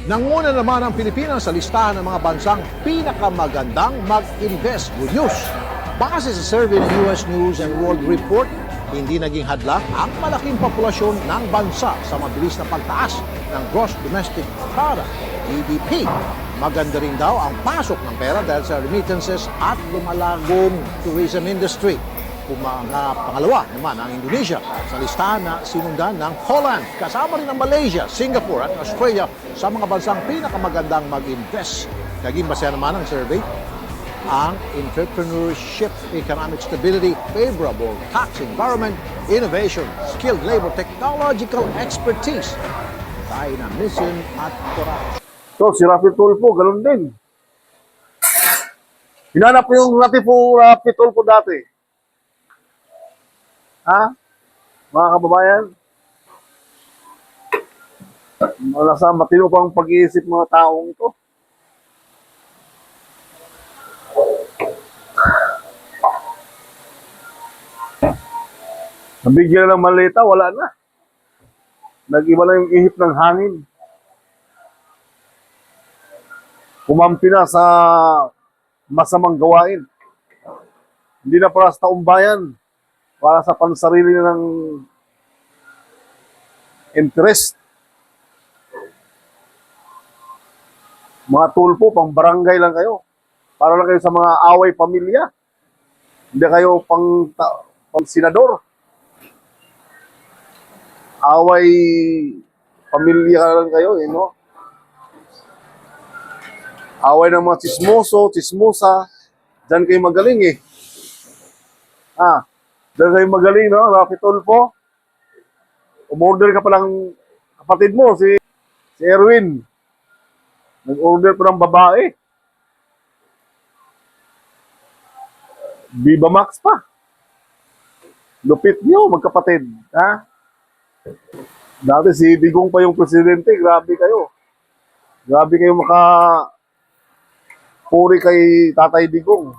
Nanguna naman ang Pilipinas sa listahan ng mga bansang pinakamagandang mag-invest. Good news! Base sa survey ng US News and World Report, hindi naging hadlang ang malaking populasyon ng bansa sa mabilis na pagtaas ng Gross Domestic Product, GDP. Maganda rin daw ang pasok ng pera dahil sa remittances at lumalagong tourism industry. Pangalawa naman ang Indonesia sa listahan na sinundan ng Holland. Kasama rin ang Malaysia, Singapore at Australia sa mga bansang pinakamagandang mag-invest. Naging masaya naman ang survey ang entrepreneurship, economic stability, favorable tax environment, innovation, skilled labor, technological expertise, dynamism at corruption. So, si Rafi Tulfo, ganun din. Hinanap ko yung Rafi Tulfo dati. Ha? Mga kababayan? Nasa matino pang pag-iisip mga taong ito. Nabigyan na ng malita, wala na. Nag-iba na yung ihip ng hangin. Kumampi na sa masamang gawain. Hindi na para sa taong bayan, para sa pansarili ng interest. Mga tulpo, pang barangay lang kayo. Para lang kayo sa mga away pamilya. Hindi kayo pang senador. Away pamilya lang kayo, no? Away ng mga chismoso, chismosa. Diyan kayo magaling eh. Diyan kayo magaling, no? Rafi Tulfo. Umorder ka pa ng kapatid mo, si Erwin. Nag-order pa ng babae. Viva Max pa. Lupit niyo, magkapatid. Ha? Dati si Digong pa yung presidente, grabe kayo. Grabe kayo puri kay Tatay Digong.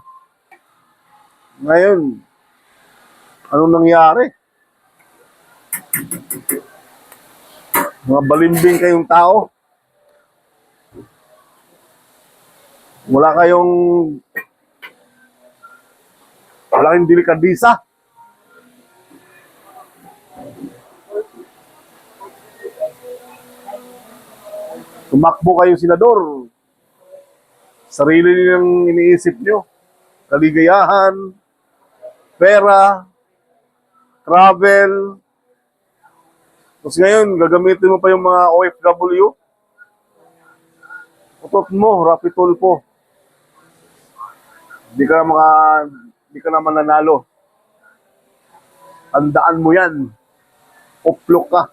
Ngayon, anong nangyari? Mga balimbing kayong tao. Wala kayong delikadisa. Tumakbo kayo senador. Sarili nilang iniisip nyo. Kaligayahan, pera, travel. Tapos ngayon, gagamitin mo pa yung mga OFW. Utot mo, Rafi Tulfo. Hindi ka naman nanalo. Tandaan mo yan. Uplok ka.